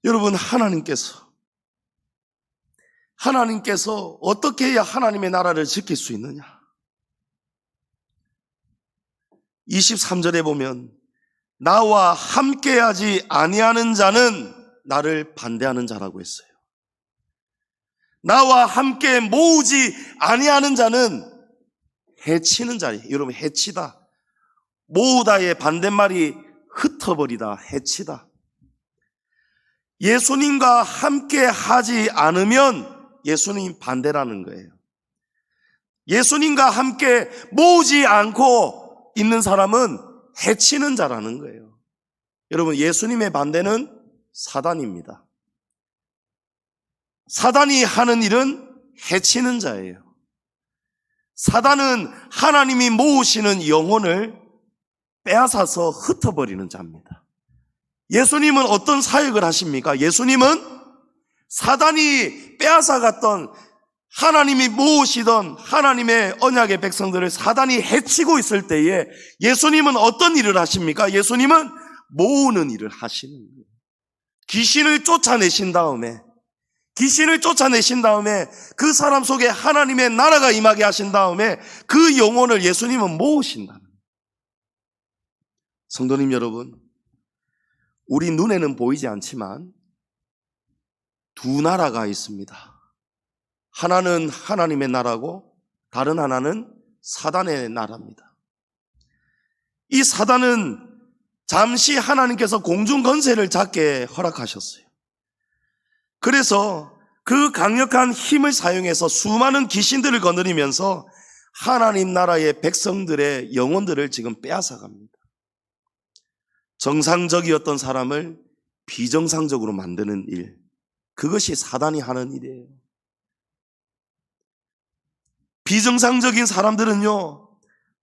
여러분, 하나님께서 어떻게 해야 하나님의 나라를 지킬 수 있느냐? 23절에 보면 나와 함께하지 아니하는 자는 나를 반대하는 자라고 했어요. 나와 함께 모으지 아니하는 자는 해치는 자예요. 여러분, 해치다, 모으다의 반대말이 흩어버리다, 해치다. 예수님과 함께 하지 않으면 예수님 반대라는 거예요. 예수님과 함께 모으지 않고 있는 사람은 해치는 자라는 거예요. 여러분, 예수님의 반대는 사단입니다. 사단이 하는 일은 해치는 자예요. 사단은 하나님이 모으시는 영혼을 빼앗아서 흩어버리는 자입니다. 예수님은 어떤 사역을 하십니까? 예수님은 사단이 빼앗아갔던, 하나님이 모으시던 하나님의 언약의 백성들을 사단이 해치고 있을 때에 예수님은 어떤 일을 하십니까? 예수님은 모으는 일을 하시는 거예요. 귀신을 쫓아내신 다음에 그 사람 속에 하나님의 나라가 임하게 하신 다음에 그 영혼을 예수님은 모으신다는 거예요. 성도님 여러분, 우리 눈에는 보이지 않지만 두 나라가 있습니다. 하나는 하나님의 나라고 다른 하나는 사단의 나라입니다. 이 사단은 잠시 하나님께서 공중 권세를 잡게 허락하셨어요. 그래서 그 강력한 힘을 사용해서 수많은 귀신들을 거느리면서 하나님 나라의 백성들의 영혼들을 지금 빼앗아갑니다. 정상적이었던 사람을 비정상적으로 만드는 일, 그것이 사단이 하는 일이에요. 비정상적인 사람들은요,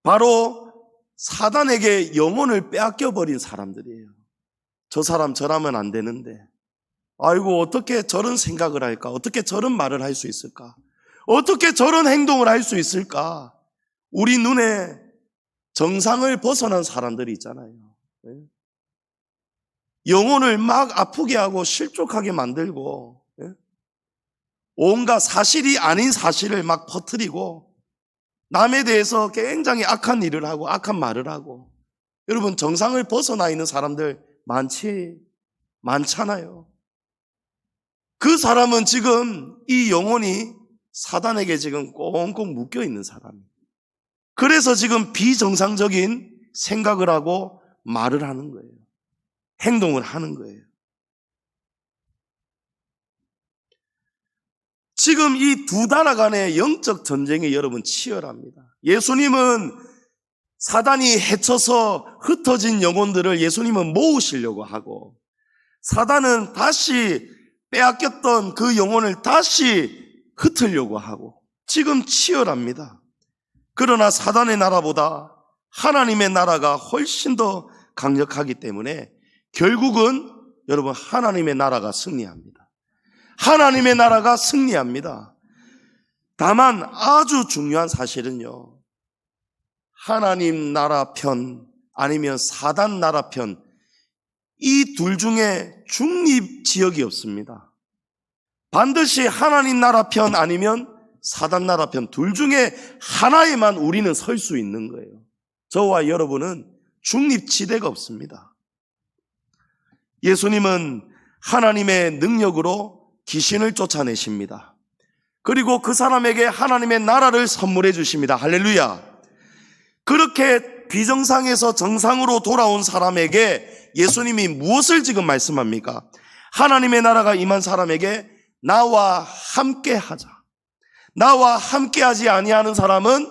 바로 사단에게 영혼을 빼앗겨버린 사람들이에요. 저 사람 저라면 안 되는데, 아이고 어떻게 저런 생각을 할까? 어떻게 저런 말을 할 수 있을까? 어떻게 저런 행동을 할 수 있을까? 우리 눈에 정상을 벗어난 사람들이 있잖아요. 영혼을 막 아프게 하고 실족하게 만들고, 온갖 사실이 아닌 사실을 막 퍼뜨리고, 남에 대해서 굉장히 악한 일을 하고 악한 말을 하고. 여러분, 정상을 벗어나 있는 사람들 많잖아요. 그 사람은 지금 이 영혼이 사단에게 지금 꽁꽁 묶여 있는 사람이에요. 그래서 지금 비정상적인 생각을 하고 말을 하는 거예요. 행동을 하는 거예요. 지금 이 두 나라 간의 영적 전쟁이 여러분 치열합니다. 예수님은 사단이 해쳐서 흩어진 영혼들을 예수님은 모으시려고 하고, 사단은 다시 빼앗겼던 그 영혼을 다시 흩으려고 하고, 지금 치열합니다. 그러나 사단의 나라보다 하나님의 나라가 훨씬 더 강력하기 때문에 결국은 여러분 하나님의 나라가 승리합니다. 하나님의 나라가 승리합니다. 다만 아주 중요한 사실은요, 하나님 나라 편 아니면 사단 나라 편, 이 둘 중에 중립 지역이 없습니다. 반드시 하나님 나라 편 아니면 사단 나라 편, 둘 중에 하나에만 우리는 설 수 있는 거예요. 저와 여러분은 중립지대가 없습니다. 예수님은 하나님의 능력으로 귀신을 쫓아내십니다. 그리고 그 사람에게 하나님의 나라를 선물해 주십니다. 할렐루야. 그렇게 비정상에서 정상으로 돌아온 사람에게 예수님이 무엇을 지금 말씀합니까? 하나님의 나라가 임한 사람에게 나와 함께 하자. 나와 함께 하지 아니하는 사람은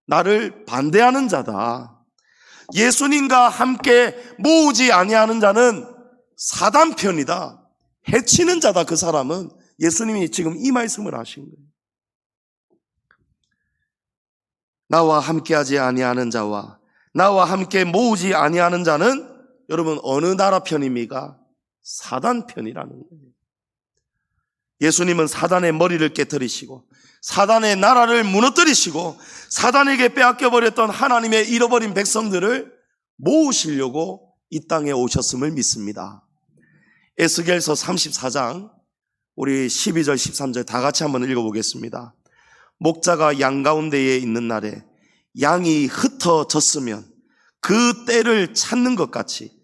나를 반대하는 자다. 예수님과 함께 모으지 아니하는 자는 사단 편이다. 해치는 자다. 그 사람은. 예수님이 지금 이 말씀을 하신 거예요. 나와 함께하지 아니하는 자와 나와 함께 모으지 아니하는 자는 여러분 어느 나라 편입니까? 사단 편이라는 거예요. 예수님은 사단의 머리를 깨뜨리시고 사단의 나라를 무너뜨리시고 사단에게 빼앗겨버렸던 하나님의 잃어버린 백성들을 모으시려고 이 땅에 오셨음을 믿습니다. 에스겔서 34장 우리 12절 13절 다 같이 한번 읽어보겠습니다. 목자가 양 가운데에 있는 날에 양이 흩어졌으면 그 때를 찾는 것 같이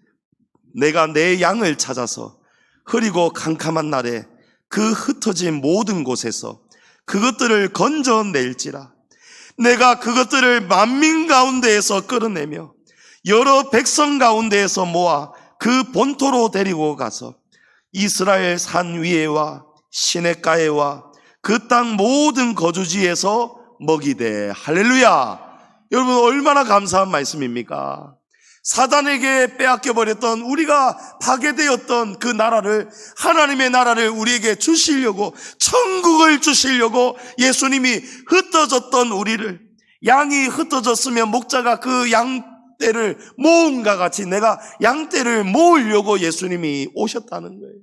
내가 내 양을 찾아서 흐리고 캄캄한 날에 그 흩어진 모든 곳에서 그것들을 건져낼지라. 내가 그것들을 만민 가운데에서 끌어내며 여러 백성 가운데에서 모아 그 본토로 데리고 가서 이스라엘 산 위에와 시냇가에와 그 땅 모든 거주지에서 먹이되. 할렐루야. 여러분 얼마나 감사한 말씀입니까? 사단에게 빼앗겨버렸던, 우리가 파괴되었던 그 나라를, 하나님의 나라를 우리에게 주시려고, 천국을 주시려고 예수님이 흩어졌던 우리를, 양이 흩어졌으면 목자가 그 양떼를 모음과 같이 내가 양떼를 모으려고 예수님이 오셨다는 거예요.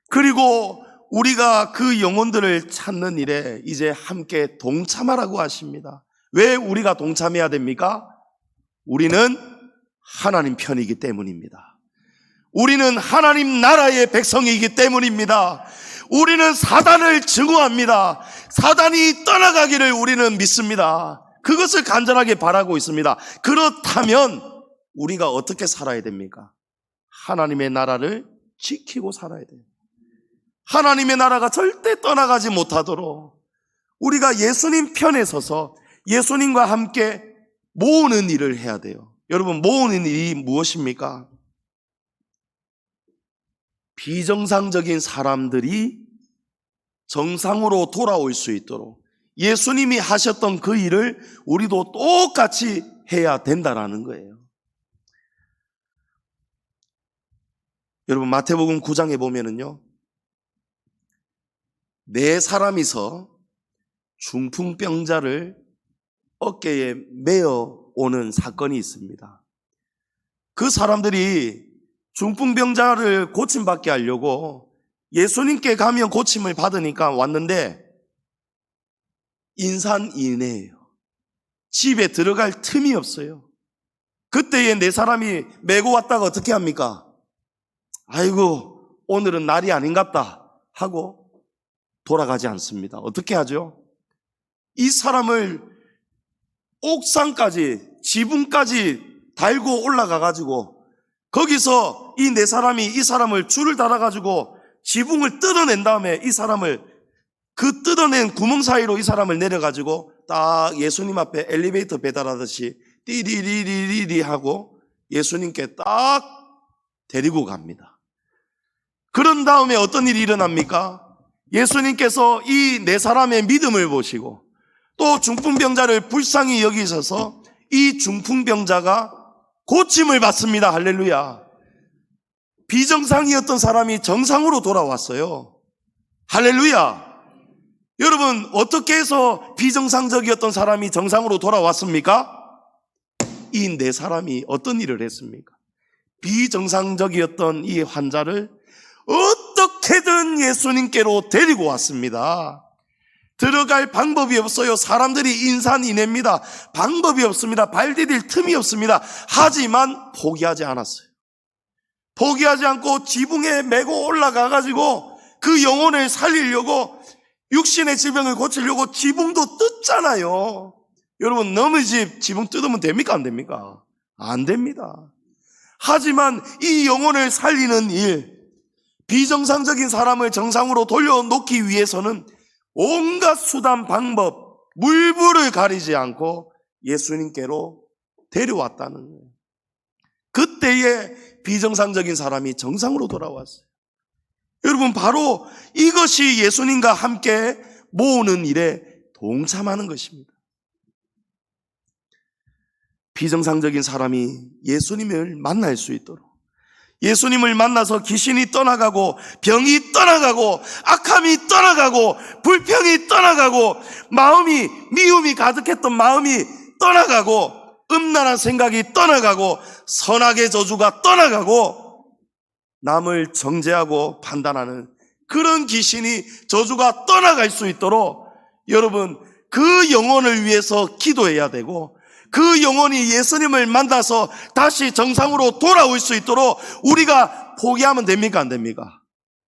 그리고 우리가 그 영혼들을 찾는 일에 이제 함께 동참하라고 하십니다. 왜 우리가 동참해야 됩니까? 우리는 하나님 편이기 때문입니다. 우리는 하나님 나라의 백성이기 때문입니다. 우리는 사단을 증오합니다. 사단이 떠나가기를 우리는 믿습니다. 그것을 간절하게 바라고 있습니다. 그렇다면 우리가 어떻게 살아야 됩니까? 하나님의 나라를 지키고 살아야 돼요. 하나님의 나라가 절대 떠나가지 못하도록 우리가 예수님 편에 서서 예수님과 함께 모으는 일을 해야 돼요. 여러분, 모으는 일이 무엇입니까? 비정상적인 사람들이 정상으로 돌아올 수 있도록 예수님이 하셨던 그 일을 우리도 똑같이 해야 된다라는 거예요. 여러분, 마태복음 9장에 보면은요, 4사람이서 중풍병자를 어깨에 메어 오는 사건이 있습니다. 그 사람들이 중풍병자를 고침받게 하려고 예수님께 가면 고침을 받으니까 왔는데 인산인해예요. 집에 들어갈 틈이 없어요. 그때에 4사람이 메고 왔다가 어떻게 합니까? 아이고, 오늘은 날이 아닌갑다 하고 돌아가지 않습니다. 어떻게 하죠? 이 사람을 옥상까지, 지붕까지 달고 올라가가지고 거기서 이 4사람이 이 사람을 줄을 달아가지고 지붕을 뜯어낸 다음에 이 사람을 그 뜯어낸 구멍 사이로 이 사람을 내려가지고 딱 예수님 앞에 엘리베이터 배달하듯이 띠리리리리리 하고 예수님께 딱 데리고 갑니다. 그런 다음에 어떤 일이 일어납니까? 예수님께서 이 4사람의 믿음을 보시고 또 중풍병자를 불쌍히 여기셔서 이 중풍병자가 고침을 받습니다. 할렐루야. 비정상이었던 사람이 정상으로 돌아왔어요. 할렐루야. 여러분, 어떻게 해서 비정상적이었던 사람이 정상으로 돌아왔습니까? 이 4사람이 어떤 일을 했습니까? 비정상적이었던 이 환자를 어떻게든 예수님께로 데리고 왔습니다. 들어갈 방법이 없어요. 사람들이 인산인해입니다. 방법이 없습니다. 발 디딜 틈이 없습니다. 하지만 포기하지 않았어요. 포기하지 않고 지붕에 메고 올라가가지고 그 영혼을 살리려고, 육신의 질병을 고치려고 지붕도 뜯잖아요. 여러분, 너무 지붕 뜯으면 됩니까? 안 됩니까? 안 됩니다. 하지만 이 영혼을 살리는 일, 비정상적인 사람을 정상으로 돌려놓기 위해서는 온갖 수단, 방법, 물불을 가리지 않고 예수님께로 데려왔다는 거예요. 그때에 비정상적인 사람이 정상으로 돌아왔어요. 여러분, 바로 이것이 예수님과 함께 모으는 일에 동참하는 것입니다. 비정상적인 사람이 예수님을 만날 수 있도록, 예수님을 만나서 귀신이 떠나가고 병이 떠나가고 악함이 떠나가고 불평이 떠나가고 마음이, 미움이 가득했던 마음이 떠나가고 음란한 생각이 떠나가고 선악의 저주가 떠나가고 남을 정죄하고 판단하는 그런 귀신이, 저주가 떠나갈 수 있도록 여러분, 그 영혼을 위해서 기도해야 되고, 그 영혼이 예수님을 만나서 다시 정상으로 돌아올 수 있도록 우리가 포기하면 됩니까? 안 됩니까?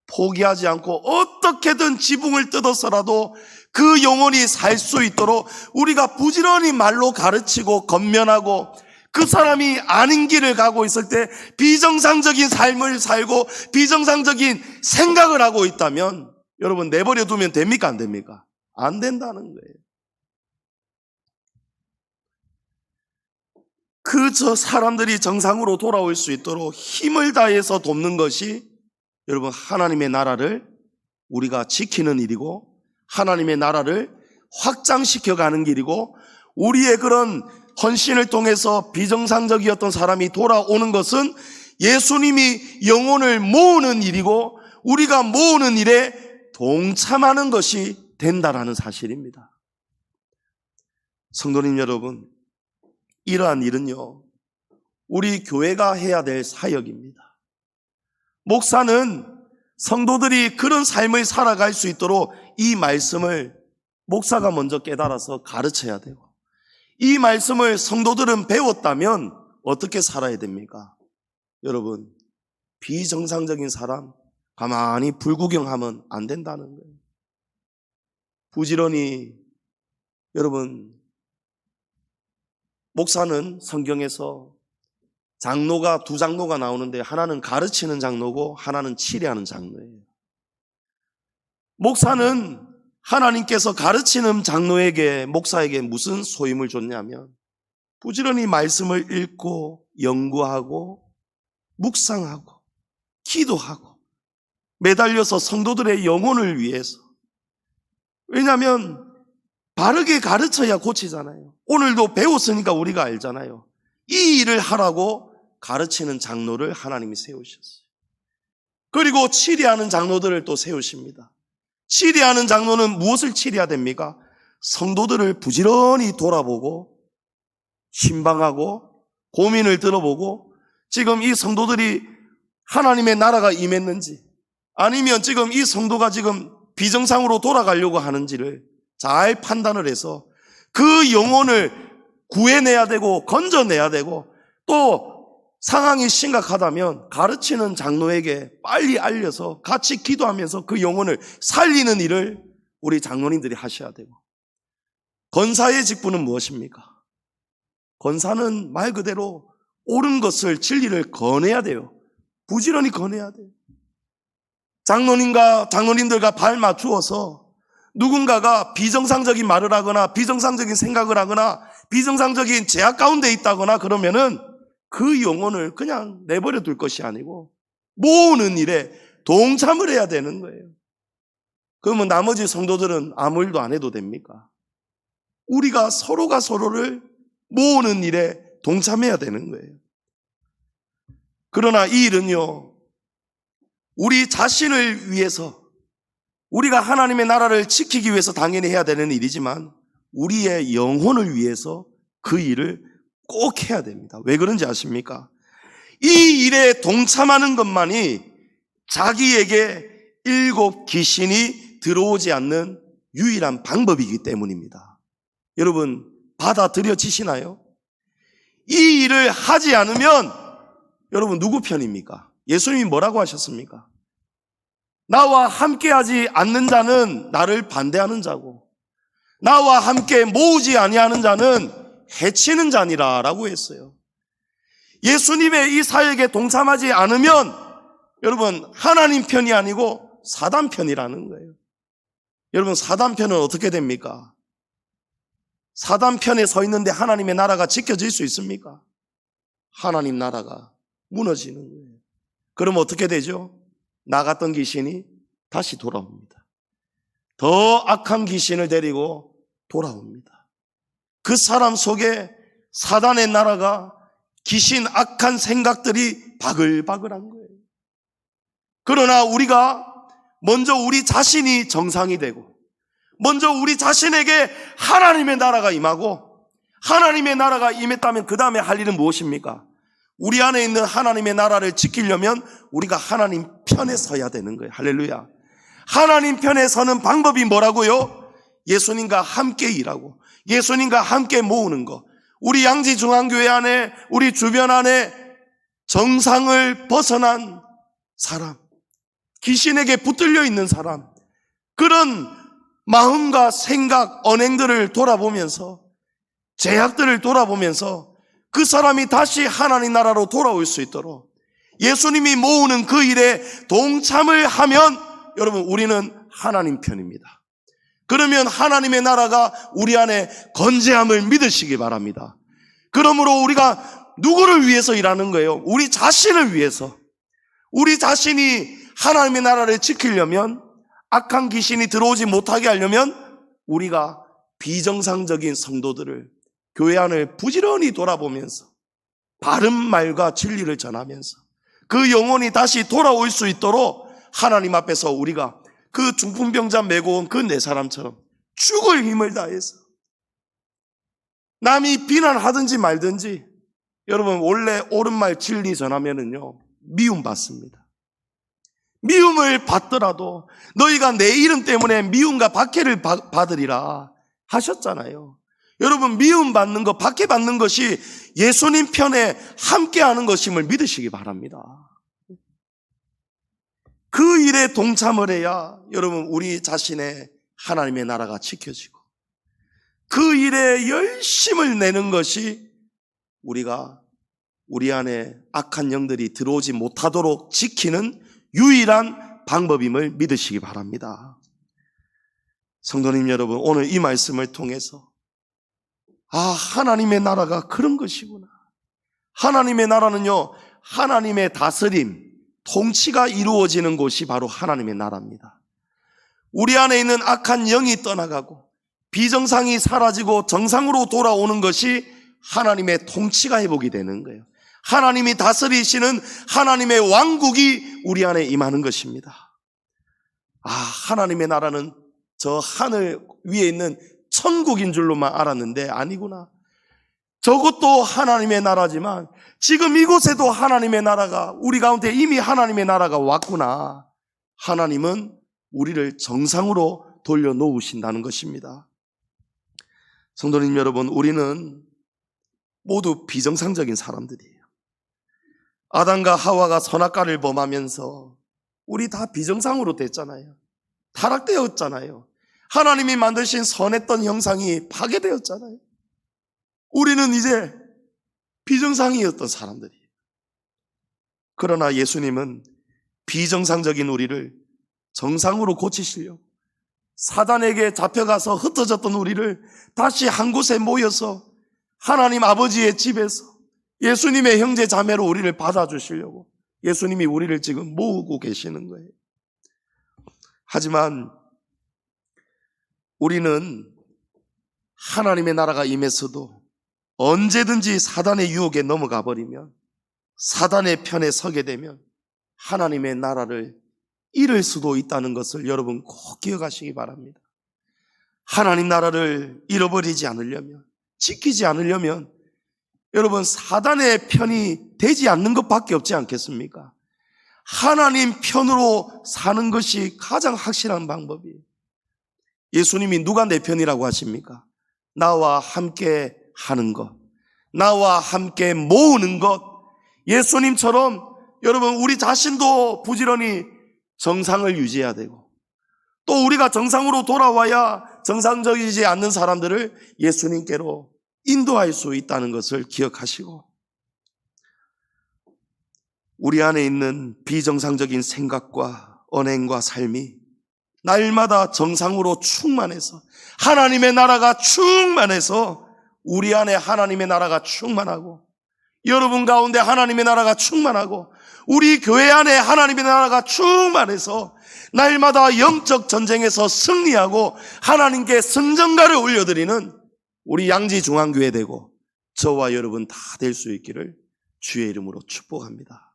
포기하지 않고 어떻게든 지붕을 뜯어서라도 그 영혼이 살 수 있도록 우리가 부지런히 말로 가르치고 권면하고, 그 사람이 아닌 길을 가고 있을 때 비정상적인 삶을 살고 비정상적인 생각을 하고 있다면 여러분, 내버려 두면 됩니까? 안 됩니까? 안 된다는 거예요. 저 사람들이 정상으로 돌아올 수 있도록 힘을 다해서 돕는 것이 여러분, 하나님의 나라를 우리가 지키는 일이고 하나님의 나라를 확장시켜가는 길이고, 우리의 그런 헌신을 통해서 비정상적이었던 사람이 돌아오는 것은 예수님이 영혼을 모으는 일이고 우리가 모으는 일에 동참하는 것이 된다라는 사실입니다. 성도님 여러분, 이러한 일은요, 우리 교회가 해야 될 사역입니다. 목사는 성도들이 그런 삶을 살아갈 수 있도록 이 말씀을 목사가 먼저 깨달아서 가르쳐야 되고, 이 말씀을 성도들은 배웠다면 어떻게 살아야 됩니까? 여러분, 비정상적인 사람 가만히 불구경하면 안 된다는 거예요. 부지런히, 여러분, 목사는 성경에서 장로가, 2장로가 나오는데 하나는 가르치는 장로고 하나는 치료하는 장로예요. 목사는 하나님께서 가르치는 장로에게, 목사에게 무슨 소임을 줬냐면 부지런히 말씀을 읽고 연구하고 묵상하고 기도하고 매달려서 성도들의 영혼을 위해서, 왜냐하면 바르게 가르쳐야 고치잖아요. 오늘도 배웠으니까 우리가 알잖아요. 이 일을 하라고 가르치는 장로를 하나님이 세우셨어요. 그리고 치리하는 장로들을 또 세우십니다. 치리하는 장로는 무엇을 치리해야 됩니까? 성도들을 부지런히 돌아보고 신방하고 고민을 들어보고 지금 이 성도들이 하나님의 나라가 임했는지, 아니면 지금 이 성도가 지금 비정상으로 돌아가려고 하는지를 잘 판단을 해서 그 영혼을 구해내야 되고 건져내야 되고, 또 상황이 심각하다면 가르치는 장로에게 빨리 알려서 같이 기도하면서 그 영혼을 살리는 일을 우리 장로님들이 하셔야 되고, 권사의 직분은 무엇입니까? 권사는 말 그대로 옳은 것을, 진리를 권해야 돼요. 부지런히 권해야 돼요. 장로님들과 발 맞추어서 누군가가 비정상적인 말을 하거나 비정상적인 생각을 하거나 비정상적인 제약 가운데 있다거나 그러면은 그 영혼을 그냥 내버려 둘 것이 아니고 모으는 일에 동참을 해야 되는 거예요. 그러면 나머지 성도들은 아무 일도 안 해도 됩니까? 우리가 서로가 서로를 모으는 일에 동참해야 되는 거예요. 그러나 이 일은요, 우리 자신을 위해서, 우리가 하나님의 나라를 지키기 위해서 당연히 해야 되는 일이지만 우리의 영혼을 위해서 그 일을 꼭 해야 됩니다. 왜 그런지 아십니까? 이 일에 동참하는 것만이 자기에게 7 귀신이 들어오지 않는 유일한 방법이기 때문입니다. 여러분, 받아들여지시나요? 이 일을 하지 않으면 여러분 누구 편입니까? 예수님이 뭐라고 하셨습니까? 나와 함께하지 않는 자는 나를 반대하는 자고 나와 함께 모으지 아니하는 자는 해치는 자니라 라고 했어요. 예수님의 이 사역에 동참하지 않으면 여러분 하나님 편이 아니고 사단 편이라는 거예요. 여러분, 사단 편은 어떻게 됩니까? 사단 편에 서 있는데 하나님의 나라가 지켜질 수 있습니까? 하나님 나라가 무너지는 거예요. 그럼 어떻게 되죠? 나갔던 귀신이 다시 돌아옵니다. 더 악한 귀신을 데리고 돌아옵니다. 그 사람 속에 사단의 나라가, 귀신 악한 생각들이 바글바글한 거예요. 그러나 우리가 먼저 우리 자신이 정상이 되고 먼저 우리 자신에게 하나님의 나라가 임하고, 하나님의 나라가 임했다면 그 다음에 할 일은 무엇입니까? 우리 안에 있는 하나님의 나라를 지키려면 우리가 하나님 편에 서야 되는 거예요. 할렐루야. 하나님 편에 서는 방법이 뭐라고요? 예수님과 함께 일하고 예수님과 함께 모으는 것. 우리 양지중앙교회 안에, 우리 주변 안에 정상을 벗어난 사람, 귀신에게 붙들려 있는 사람, 그런 마음과 생각, 언행들을 돌아보면서, 제약들을 돌아보면서 그 사람이 다시 하나님 나라로 돌아올 수 있도록 예수님이 모으는 그 일에 동참을 하면 여러분, 우리는 하나님 편입니다. 그러면 하나님의 나라가 우리 안에 건재함을 믿으시기 바랍니다. 그러므로 우리가 누구를 위해서 일하는 거예요? 우리 자신을 위해서. 우리 자신이 하나님의 나라를 지키려면, 악한 귀신이 들어오지 못하게 하려면 우리가 비정상적인 성도들을 교회 안을 부지런히 돌아보면서 바른 말과 진리를 전하면서 그 영혼이 다시 돌아올 수 있도록 하나님 앞에서 우리가 그 중풍병자 메고 온 그 네 사람처럼 죽을 힘을 다해서, 남이 비난하든지 말든지 여러분, 원래 옳은 말 진리 전하면은요 미움받습니다. 미움을 받더라도 너희가 내 이름 때문에 미움과 박해를 받으리라 하셨잖아요. 여러분, 미움받는 것, 박해받는 것이 예수님 편에 함께하는 것임을 믿으시기 바랍니다. 그 일에 동참을 해야 여러분, 우리 자신의 하나님의 나라가 지켜지고 그 일에 열심을 내는 것이 우리가 우리 안에 악한 영들이 들어오지 못하도록 지키는 유일한 방법임을 믿으시기 바랍니다. 성도님 여러분, 오늘 이 말씀을 통해서 하나님의 나라가 그런 것이구나. 하나님의 나라는요, 하나님의 다스림, 통치가 이루어지는 곳이 바로 하나님의 나라입니다. 우리 안에 있는 악한 영이 떠나가고 비정상이 사라지고 정상으로 돌아오는 것이 하나님의 통치가 회복이 되는 거예요. 하나님이 다스리시는 하나님의 왕국이 우리 안에 임하는 것입니다. 하나님의 나라는 저 하늘 위에 있는 천국인 줄로만 알았는데 아니구나. 저것도 하나님의 나라지만 지금 이곳에도 하나님의 나라가, 우리 가운데 이미 하나님의 나라가 왔구나. 하나님은 우리를 정상으로 돌려놓으신다는 것입니다. 성도님 여러분, 우리는 모두 비정상적인 사람들이에요. 아담과 하와가 선악과를 범하면서 우리 다 비정상으로 됐잖아요. 타락되었잖아요. 하나님이 만드신 선했던 형상이 파괴되었잖아요. 우리는 이제 비정상이었던 사람들이에요. 그러나 예수님은 비정상적인 우리를 정상으로 고치시려고 사단에게 잡혀가서 흩어졌던 우리를 다시 한 곳에 모여서 하나님 아버지의 집에서 예수님의 형제 자매로 우리를 받아주시려고 예수님이 우리를 지금 모으고 계시는 거예요. 하지만 우리는 하나님의 나라가 임했어도 언제든지 사단의 유혹에 넘어가 버리면, 사단의 편에 서게 되면 하나님의 나라를 잃을 수도 있다는 것을 여러분 꼭 기억하시기 바랍니다. 하나님 나라를 잃어버리지 않으려면, 지키지 않으려면 여러분 사단의 편이 되지 않는 것밖에 없지 않겠습니까? 하나님 편으로 사는 것이 가장 확실한 방법이에요. 예수님이 누가 내 편이라고 하십니까? 나와 함께 하는 것, 나와 함께 모으는 것. 예수님처럼 여러분 우리 자신도 부지런히 정상을 유지해야 되고, 또 우리가 정상으로 돌아와야 정상적이지 않는 사람들을 예수님께로 인도할 수 있다는 것을 기억하시고, 우리 안에 있는 비정상적인 생각과 언행과 삶이 날마다 정상으로 충만해서 하나님의 나라가 충만해서 우리 안에 하나님의 나라가 충만하고, 여러분 가운데 하나님의 나라가 충만하고, 우리 교회 안에 하나님의 나라가 충만해서 날마다 영적 전쟁에서 승리하고 하나님께 승전가를 올려드리는 우리 양지중앙교회 되고 저와 여러분 다 될 수 있기를 주의 이름으로 축복합니다.